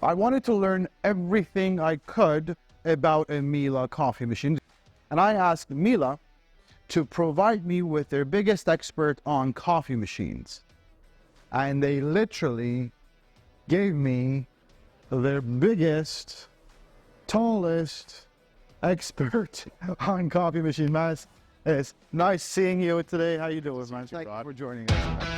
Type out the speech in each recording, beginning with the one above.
I wanted to learn everything I could about a Miele coffee machine. And I asked Miele to provide me with their biggest expert on coffee machines. And they literally gave me their biggest, tallest expert on coffee machine. Maz, it's nice seeing you today. How you doing, man? Thank you for joining us.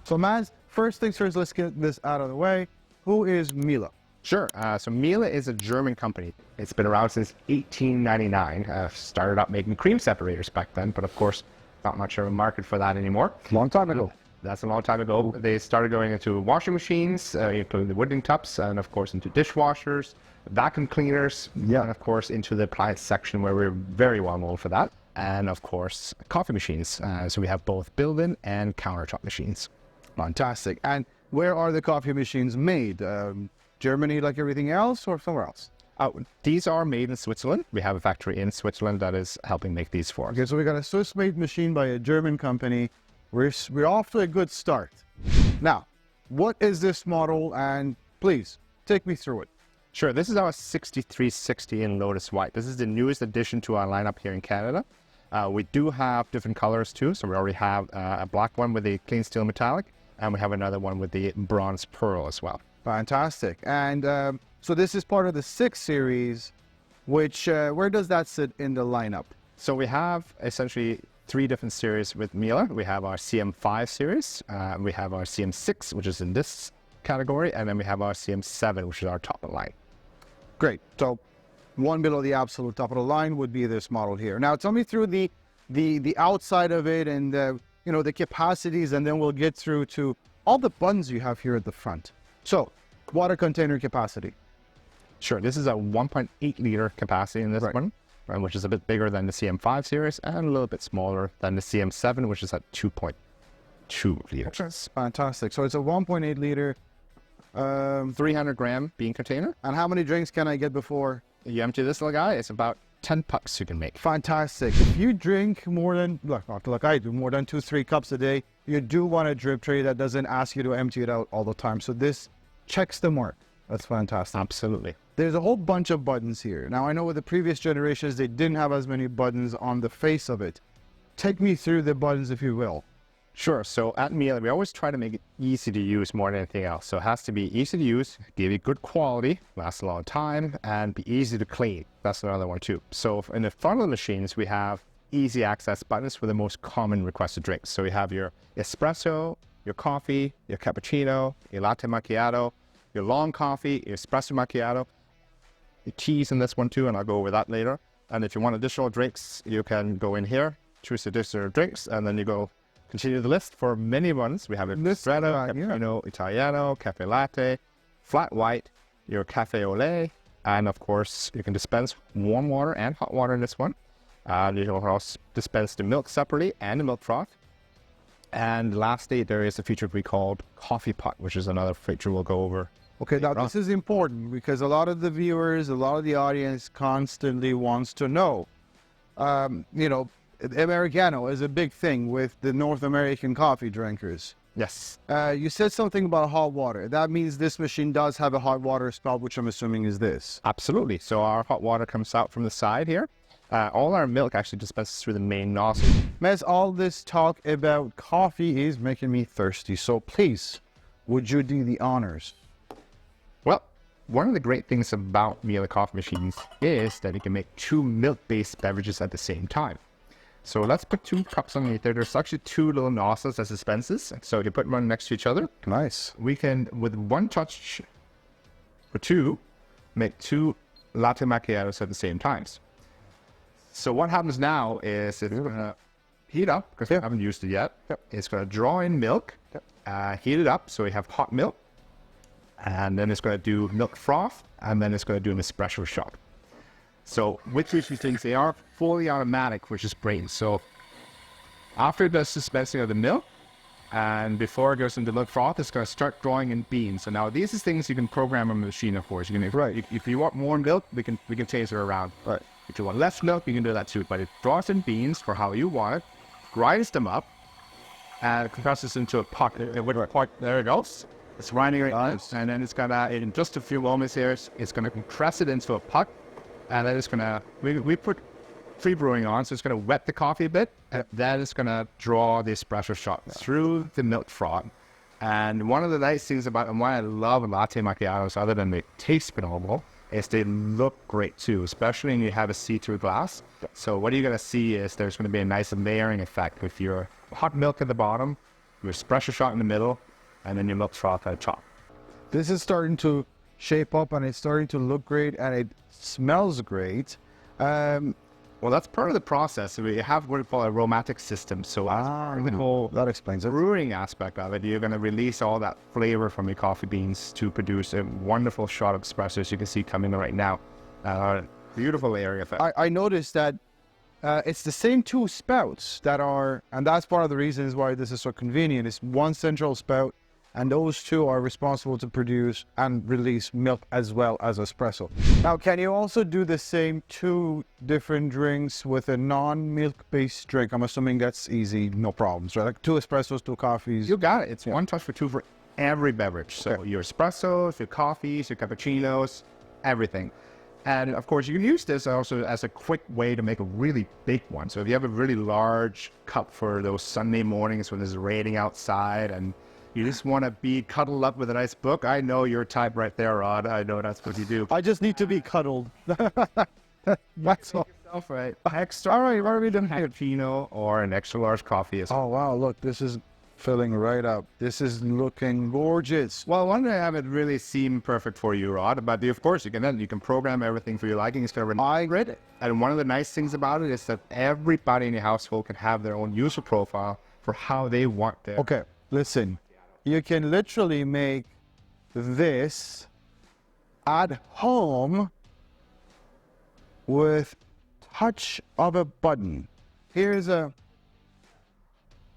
So Maz, first things first, let's get this out of the way. Who is Miele? Sure. So Miele is a German company. It's been around since 1899. Started out making cream separators back then, but of course, not much of a market for that anymore. Long time ago. That's a long time ago. They started going into washing machines, including the wooden tubs, and of course into dishwashers, vacuum cleaners, and of course into the appliance section where we're very well known for that. And of course, coffee machines. So we have both built-in and countertop machines. Fantastic. And where are the coffee machines made? Germany like everything else or somewhere else? These are made in Switzerland. We have a factory in Switzerland that is helping make these for us. Okay, so we got a Swiss-made machine by a German company. We're off to a good start. Now, what is this model? And please, take me through it. Sure, this is our 6360 in Lotus White. This is the newest addition to our lineup here in Canada. We do have different colors too. So we already have a black one with the clean steel metallic, and we have another one with the bronze pearl as well. Fantastic. And so this is part of the 6 series, which, where does that sit in the lineup? So we have essentially 3 different series with Miele. We have our CM5 series, we have our CM6, which is in this category, and then we have our CM7, which is our top of the line. Great. So one below the absolute top of the line would be this model here. Now tell me through the outside of it and you know, the capacities, and then we'll get through to all the buttons you have here at the front. So water container capacity. Sure, this is a 1.8 liter capacity in this one, which is a bit bigger than the CM5 series and a little bit smaller than the CM7, which is at 2.2 liters. Fantastic. So it's a 1.8 liter, 300 gram bean container. And how many drinks can I get before you empty this little guy? It's about 10 pucks you can make. Fantastic. If you drink more than, like I do, more than 2-3 cups a day, you do want a drip tray that doesn't ask you to empty it out all the time. So this checks the mark. That's fantastic. Absolutely. There's a whole bunch of buttons here. Now I know with the previous generations, they didn't have as many buttons on the face of it. Take me through the buttons, if you will. Sure. So at Miele, we always try to make it easy to use more than anything else. So it has to be easy to use, give you good quality, last a long time, and be easy to clean. That's another one too. So in the front of the machines, we have easy access buttons for the most common requested drinks. So you have your espresso, your coffee, your cappuccino, your latte macchiato, your long coffee, your espresso macchiato, your teas in this one too, and I'll go over that later. And if you want additional drinks, you can go in here, choose additional drinks, and then you go continue the list for many ones. We have a Ristretto, Cappuccino, Italiano, Café Latte, flat white, your Café au lait, and of course you can dispense warm water and hot water in this one. You can also dispense the milk separately and the milk froth. And lastly, there is a feature we called coffee pot, which is another feature we'll go over. Okay, now this is important because a lot of the viewers, a lot of the audience constantly wants to know, you know, Americano is a big thing with the North American coffee drinkers. Yes. You said something about hot water. That means this machine does have a hot water spout, which I'm assuming is this. Absolutely. So our hot water comes out from the side here. All our milk actually dispenses through the main nozzle. Mez, all this talk about coffee is making me thirsty. So please, would you do the honors? Well, one of the great things about Miele coffee machines is that you can make 2 milk-based beverages at the same time. So let's put 2 cups underneath there. There's actually 2 little nozzles as dispenses. So you put one next to each other. Nice. We can, with one touch for 2, make 2 latte macchiatos at the same times. So what happens now is it's going to heat up, because we haven't used it yet. It's going to draw in milk, heat it up, so we have hot milk. And then it's going to do milk froth, and then it's going to do an espresso shot. So with these things, they are fully automatic, which is great. So after the dispensing of the milk, and before it goes into milk froth, it's going to start drawing in beans. So now these are things you can program on the machine, of course. You can, if you want more milk, we can change it around. But if you want less milk, you can do that too. But it draws in beans for how you want it, grinds them up, and compresses into a puck. There it goes. It's running right now, and then it's gonna, in just a few moments here, it's gonna compress it into a puck, and then it's gonna, we put free brewing on, so it's gonna wet the coffee a bit, and then it's gonna draw the espresso shot through the milk froth. And one of the nice things about, and why I love latte macchiatos, other than they taste phenomenal, is they look great too, especially when you have a see-through glass. So what you're gonna see is there's gonna be a nice layering effect with your hot milk at the bottom, your espresso shot in the middle, and then your milk froth at the top. This is starting to shape up, and it's starting to look great, and it smells great. Well, that's part of the process. We have what we call a aromatic system. So the whole that explains it. brewing aspect of it, you're going to release all that flavor from your coffee beans to produce a wonderful shot of espresso, as you can see coming right now. Beautiful area effect. I noticed that it's the same two spouts that are, and that's part of the reasons why this is so convenient. It's one central spout, and those two are responsible to produce and release milk as well as espresso. Now, can you also do the same two different drinks with a non-milk based drink? I'm assuming that's easy, no problems, right? Like 2 espressos, 2 coffees. You got it. It's one touch for 2 for every beverage. So your espressos, your coffees, your cappuccinos, everything. And of course, you can use this also as a quick way to make a really big one. So if you have a really large cup for those Sunday mornings when it's raining outside and you just want to be cuddled up with a nice book, I know your type right there, Rod. I know that's what you do. I just need to be cuddled. That's all. Yourself, right? Extra. All right, what are we doing here? Cappuccino or an extra large coffee. Oh, wow, look, this is filling right up. This is looking gorgeous. Well, I want to have it really seem perfect for you, Rod, but of course you can program everything for your liking. It's going to I read it. And one of the nice things about it is that everybody in your household can have their own user profile for how they want their... Okay, listen. You can literally make this at home with touch of a button. Here's a,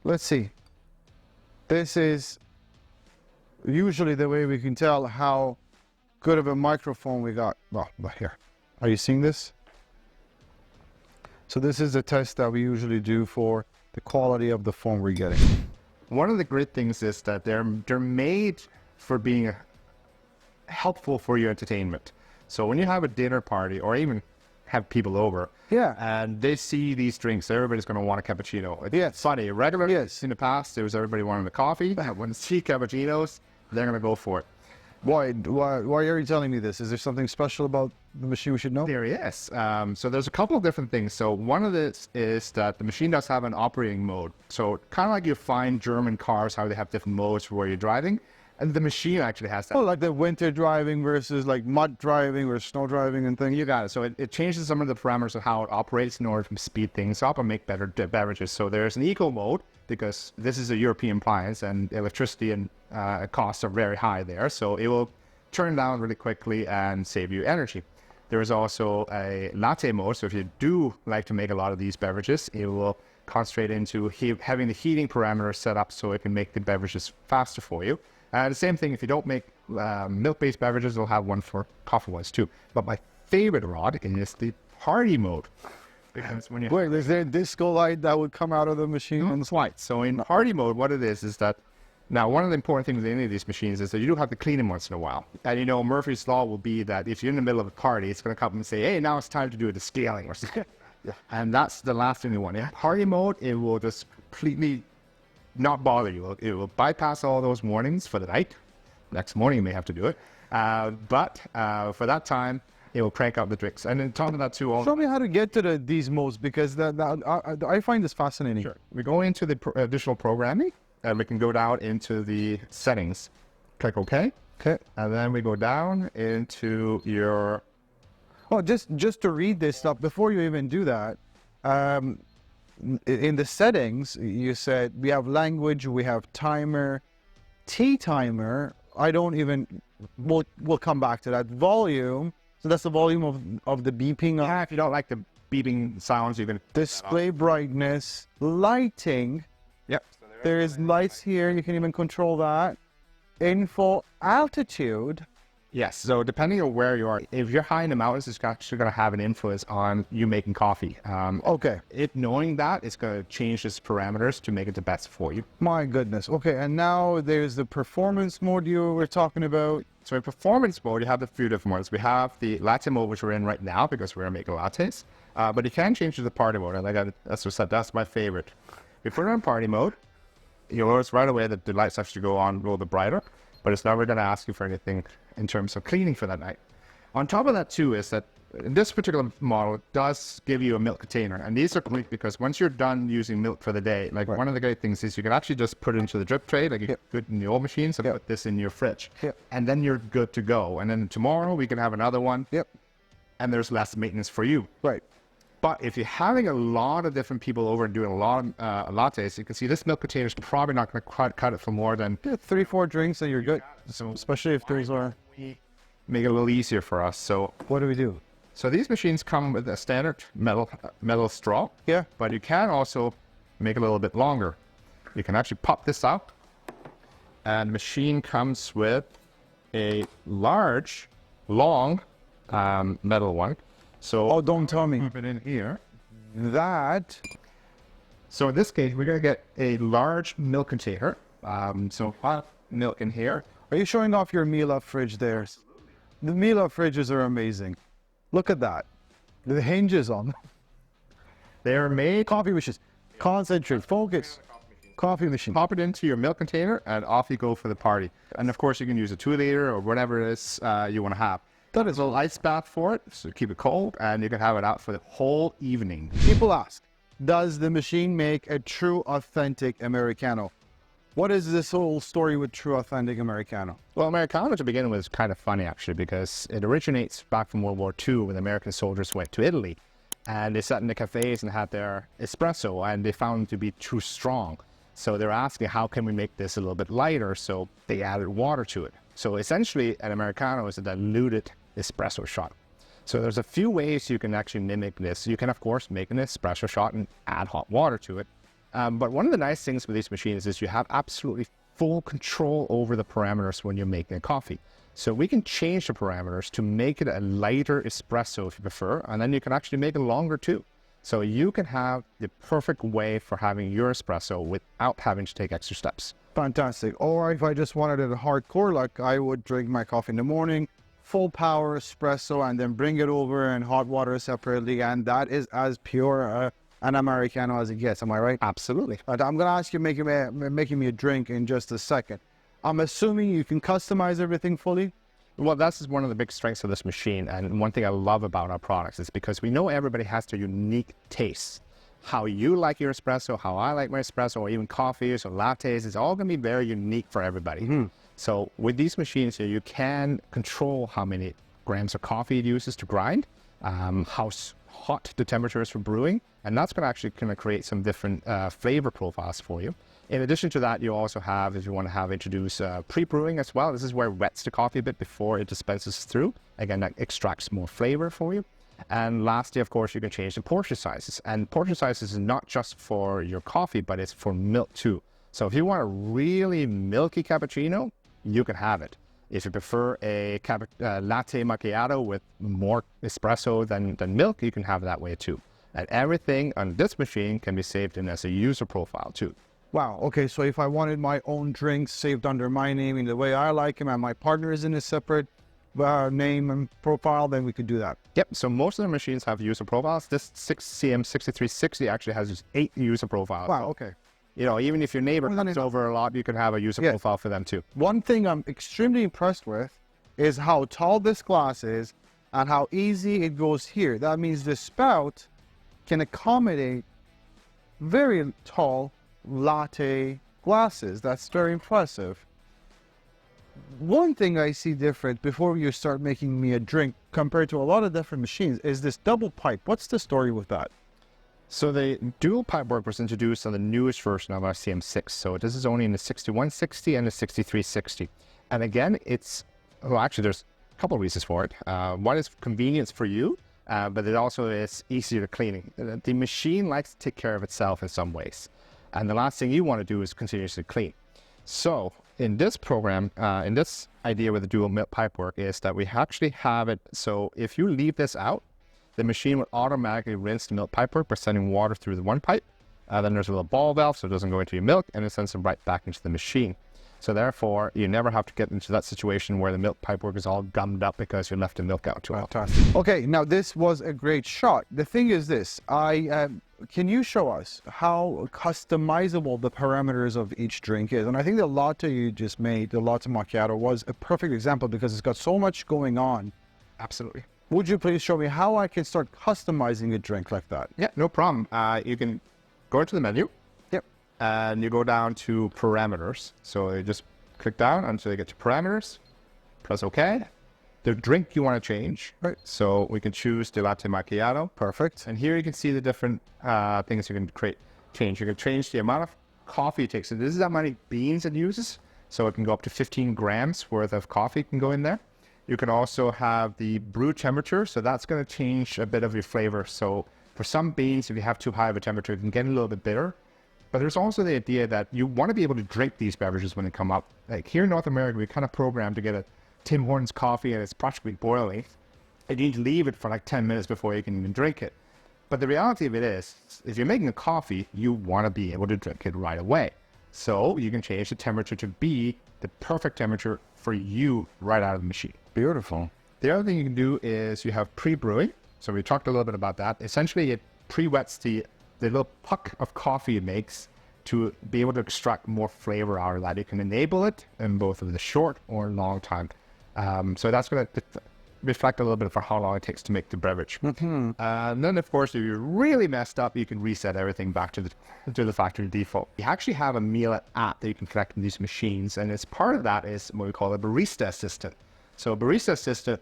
let's see. This is usually the way we can tell how good of a microphone we got. Well, here. Are you seeing this? So this is a test that we usually do for the quality of the phone we're getting. One of the great things is that they're made for being helpful for your entertainment. So when you have a dinner party or even have people over, and they see these drinks, everybody's going to want a cappuccino. It's funny. Regularly, in the past, there was everybody wanting a coffee. When they see cappuccinos, they're going to go for it. Why are you telling me this? Is there something special about the machine we should know? There is. So there's a couple of different things. So one of this is that the machine does have an operating mode. So kind of like you find German cars, how they have different modes for where you're driving. And the machine actually has that. Oh, like the winter driving versus like mud driving or snow driving and things? You got it. So it changes some of the parameters of how it operates in order to speed things up and make better beverages. So there's an eco mode, because this is a European appliance and electricity and costs are very high there. So it will turn down really quickly and save you energy. There is also a latte mode. So if you do like to make a lot of these beverages, it will concentrate into having the heating parameters set up so it can make the beverages faster for you. The same thing, if you don't make milk-based beverages, they'll have one for coffee ones too. But my favorite, Rod, is the party mode. Because when you wait, is there a disco light that would come out of the machine? That's right. So in party mode, what it is that, now one of the important things with any of these machines is that you do have to clean them once in a while. And you know, Murphy's Law will be that if you're in the middle of a party, it's going to come and say, hey, now it's time to do the scaling or something. And that's the last thing you want. In party mode, it will just completely not bother you. It will bypass all those warnings for the night. Next morning you may have to do it. But for that time, it will crank out the drinks. And then top of that too. Show me how to get to these modes, because I find this fascinating. Sure. We go into the additional programming, and we can go down into the settings. Click OK. Okay. And then we go down into your... Oh, just to read this stuff, before you even do that, in the settings, you said we have language, we have timer, tea timer. I don't even, we'll come back to that. Volume, so that's the volume of the beeping. Yeah, if you don't like the beeping sounds, you can... Display brightness, lighting. Yep. So there is lights here, you can even control that. Info, altitude. Yes, so depending on where you are, if you're high in the mountains, it's actually going to have an influence on you making coffee. Okay. Knowing that, it's going to change its parameters to make it the best for you. My goodness. Okay, and now there's the performance mode you were talking about. So in performance mode, you have the few different modes. We have the latte mode, which we're in right now because we're making lattes. But you can change to the party mode, and that's my favorite. If you put it on party mode, you'll notice right away that the lights actually go on a little bit brighter, but it's never going to ask you for anything in terms of cleaning for that night. On top of that too is that this particular model does give you a milk container, and these are great because once you're done using milk for the day, like one of the great things is you can actually just put it into the drip tray, like you could in the old machines, and put this in your fridge, and then you're good to go. And then tomorrow we can have another one, and there's less maintenance for you. Right. But if you're having a lot of different people over and doing a lot of lattes, you can see this milk container is probably not going to cut it for more than 3-4 drinks and you're good. So Especially if there's a... make it a little easier for us. So What do we do? So these machines come with a standard metal straw. Yeah. But you can also make it a little bit longer. You can actually pop this out, and the machine comes with a large, long metal one. So Oh, don't tell me. put it in here. That... So in this case, we're going to get a large milk container. So hot milk in here. Are you showing off your Miele fridge there? The Miele fridges are amazing. Look at that. The hinges on them. They're made. Coffee machines. Concentrate. Focus. Coffee machine. Pop it into your milk container, and off you go for the party. And of course, you can use a 2-liter or whatever it is you want to have. That is a little ice bath for it, so keep it cold, and you can have it out for the whole evening. People ask, does the machine make a true, authentic Americano? What is this whole story with true, authentic Americano? Well, Americano to begin with is kind of funny, actually, because it originates back from World War II when American soldiers went to Italy, and they sat in the cafes and had their espresso, and they found it to be too strong. So they're asking, how can we make this a little bit lighter? So they added water to it. So essentially, an Americano is a diluted espresso shot. So there's a few ways you can actually mimic this. You can, of course, make an espresso shot and add hot water to it. But one of the nice things with these machines is you have absolutely full control over the parameters when you're making a coffee. So we can change the parameters to make it a lighter espresso if you prefer, and then you can actually make it longer too. So you can have the perfect way for having your espresso without having to take extra steps. Fantastic. Or if I just wanted it hardcore, like I would drink my coffee in the morning, full power espresso, and then bring it over and hot water separately, and that is as pure an Americano as it gets. Am I right? Absolutely. I'm going to ask you making me a drink in just a second. I'm assuming you can customize everything fully? Well, that's one of the big strengths of this machine, and one thing I love about our products is because we know everybody has their unique tastes. How you like your espresso, how I like my espresso, or even coffees or lattes, it's all going to be very unique for everybody. So with these machines here, you can control how many grams of coffee it uses to grind, how hot the temperature is for brewing, and that's going to actually create some different flavor profiles for you. In addition to that, you also have, if you want to introduce pre-brewing as well. This is where it wets the coffee a bit before it dispenses through. Again, that extracts more flavor for you. And lastly, of course, you can change the portion sizes. And portion sizes is not just for your coffee, but it's for milk too. So if you want a really milky cappuccino, you can have it. If you prefer a latte macchiato with more espresso than milk, you can have it that way too. And everything on this machine can be saved in as a user profile too. Wow. Okay. So if I wanted my own drinks saved under my name in the way I like them, and my partner is in a separate name and profile, then we could do that. Yep. So most of the machines have user profiles. This CM6360 actually has just 8 user profiles. Wow. Okay. You know, even if your neighbor comes over a lot, you can have a user profile for them too. One thing I'm extremely impressed with is how tall this glass is and how easy it goes here. That means the spout can accommodate very tall latte glasses. That's very impressive. One thing I see different before you start making me a drink compared to a lot of different machines is this double pipe. What's the story with that? So the dual pipe work was introduced on the newest version of our CM6. So this is only in the 6160 and the 6360. And again, actually there's a couple of reasons for it. One is convenience for you, but it also is easier to clean. The machine likes to take care of itself in some ways. And the last thing you want to do is continuously clean. So in this program, in this idea with the dual milk pipework is that we actually have it. So if you leave this out, the machine will automatically rinse the milk pipework by sending water through the one pipe. Then there's a little ball valve so it doesn't go into your milk, and it sends it right back into the machine. So therefore, you never have to get into that situation where the milk pipework is all gummed up because you left the milk out too long. Fantastic. Okay, now this was a great shot. The thing is this, can you show us how customizable the parameters of each drink is? And I think the latte you just made, the Latte Macchiato, was a perfect example because it's got so much going on. Absolutely. Would you please show me how I can start customizing a drink like that? Yeah, no problem. You can go into the menu. Yep. And you go down to parameters. So you just click down until you get to parameters. Press OK. The drink you want to change. Right. So we can choose the Latte Macchiato. Perfect. And here you can see the different things you can change. You can change the amount of coffee it takes. So this is how many beans it uses. So it can go up to 15 grams worth of coffee can go in there. You can also have the brew temperature. So that's going to change a bit of your flavor. So for some beans, if you have too high of a temperature, it can get a little bit bitter. But there's also the idea that you want to be able to drink these beverages when they come up. Like here in North America, we kind of programmed to get a Tim Hortons coffee and it's practically boiling. And you need to leave it for like 10 minutes before you can even drink it. But the reality of it is, if you're making a coffee, you want to be able to drink it right away. So you can change the temperature to be the perfect temperature for you right out of the machine. Beautiful. The other thing you can do is you have pre-brewing. So we talked a little bit about that. Essentially, it pre-wets the little puck of coffee it makes to be able to extract more flavor out of that. You can enable it in both of the short or long time. So that's going to reflect a little bit for how long it takes to make the beverage. And then, of course, if you're really messed up, you can reset everything back to the factory default. You actually have a Miele app that you can connect to these machines, and as part of that is what we call a barista assistant. So barista assistant,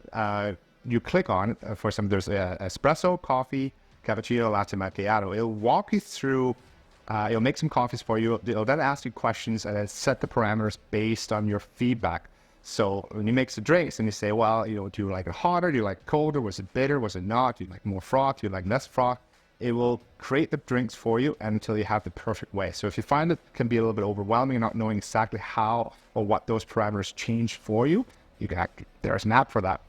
you click on for some. There's espresso, coffee, cappuccino, latte macchiato. It'll walk you through. It'll make some coffees for you. It'll then ask you questions and then set the parameters based on your feedback. So when you make the drinks and you say, well, do you like it hotter? Do you like it colder? Was it bitter? Was it not? Do you like more froth? Do you like less froth? It will create the drinks for you until you have the perfect way. So if you find it can be a little bit overwhelming, not knowing exactly how or what those parameters change for you, there's an app for that.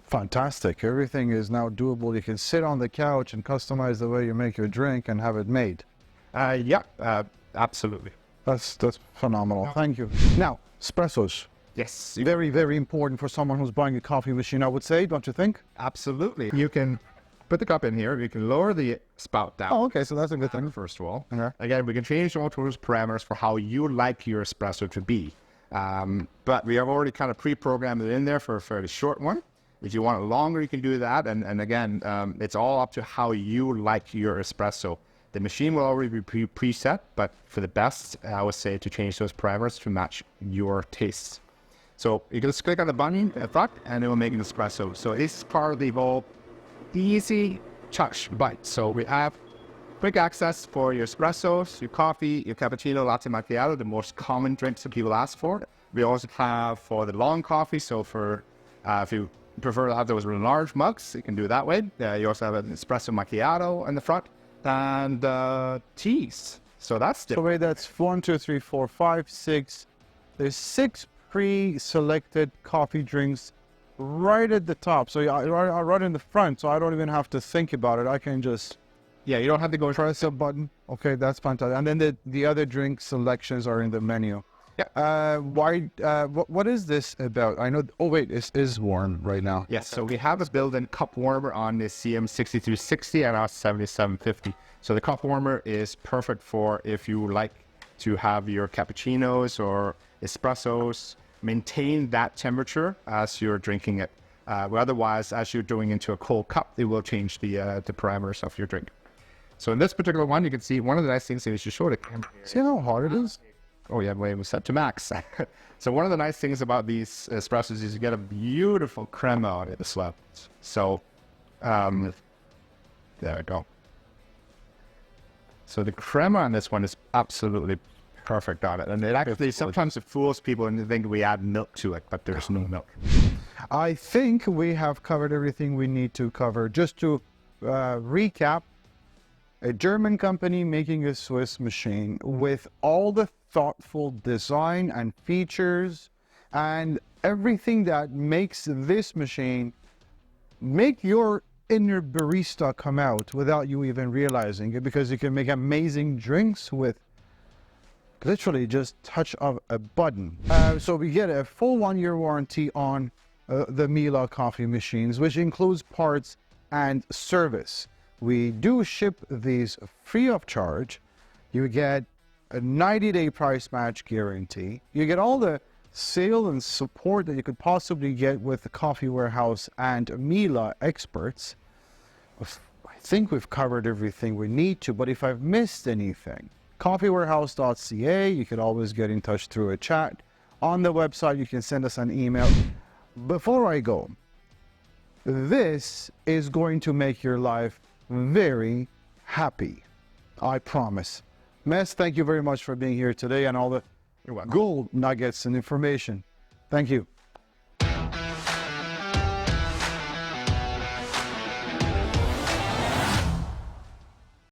Fantastic. Everything is now doable. You can sit on the couch and customize the way you make your drink and have it made. Yeah, absolutely. That's phenomenal. Thank you. Now, espressos. Yes. Very, very important for someone who's buying a coffee machine, I would say, don't you think? Absolutely. You can put the cup in here. You can lower the spout down. Oh, okay. So that's a good thing. First of all. Okay. Again, we can change all those parameters for how you like your espresso to be. But we have already kind of pre-programmed it in there for a fairly short one. If you want it longer, you can do that. And again, it's all up to how you like your espresso. The machine will already be preset, but for the best, I would say to change those parameters to match your tastes. So you can just click on the button at the front and it will make an espresso. So this is part of the whole easy touch bite. So we have quick access for your espressos, your coffee, your cappuccino, latte macchiato, the most common drinks that people ask for. We also have for the long coffee. So for if you prefer to have those large mugs, you can do it that way. You also have an espresso macchiato in the front and teas. So that's different. So wait, that's 1, 2, 3, 4, 5, 6. There's 6 pre-selected coffee drinks right at the top. So right in the front. So I don't even have to think about it. I can just you don't have to go press a button. Okay, that's fantastic. And then the other drink selections are in the menu. Yeah. What is this about? I know. Oh wait, it is warm right now. Yes. So we have a built-in cup warmer on the CM6360 and our 7750. So the cup warmer is perfect for if you like to have your cappuccinos or espressos maintain that temperature as you're drinking it. Otherwise, as you're doing into a cold cup, it will change the parameters of your drink. So in this particular one, you can see one of the nice things is you show the camera here. See how hard it is? Oh yeah, it was set to max. So one of the nice things about these espressos is you get a beautiful crema out of this one. So there we go. So the crema on this one is absolutely perfect on it. And it actually, sometimes it fools people and they think we add milk to it, but there's no milk. I think we have covered everything we need to cover. Just to recap, a German company making a Swiss machine with all the thoughtful design and features and everything that makes this machine make your inner barista come out without you even realizing it, because you can make amazing drinks with literally just touch of a button. So we get a full 1-year warranty on the Miele coffee machines, which includes parts and service. We do ship these free of charge. You get a 90-day price match guarantee. You get all the sale and support that you could possibly get with the Coffee Warehouse and Miele experts. I think we've covered everything we need to, but if I've missed anything, coffeewarehouse.ca, you can always get in touch through a chat. On the website, you can send us an email. Before I go, this is going to make your life very happy. I promise. Mess, thank you very much for being here today and all the gold nuggets and information. Thank you.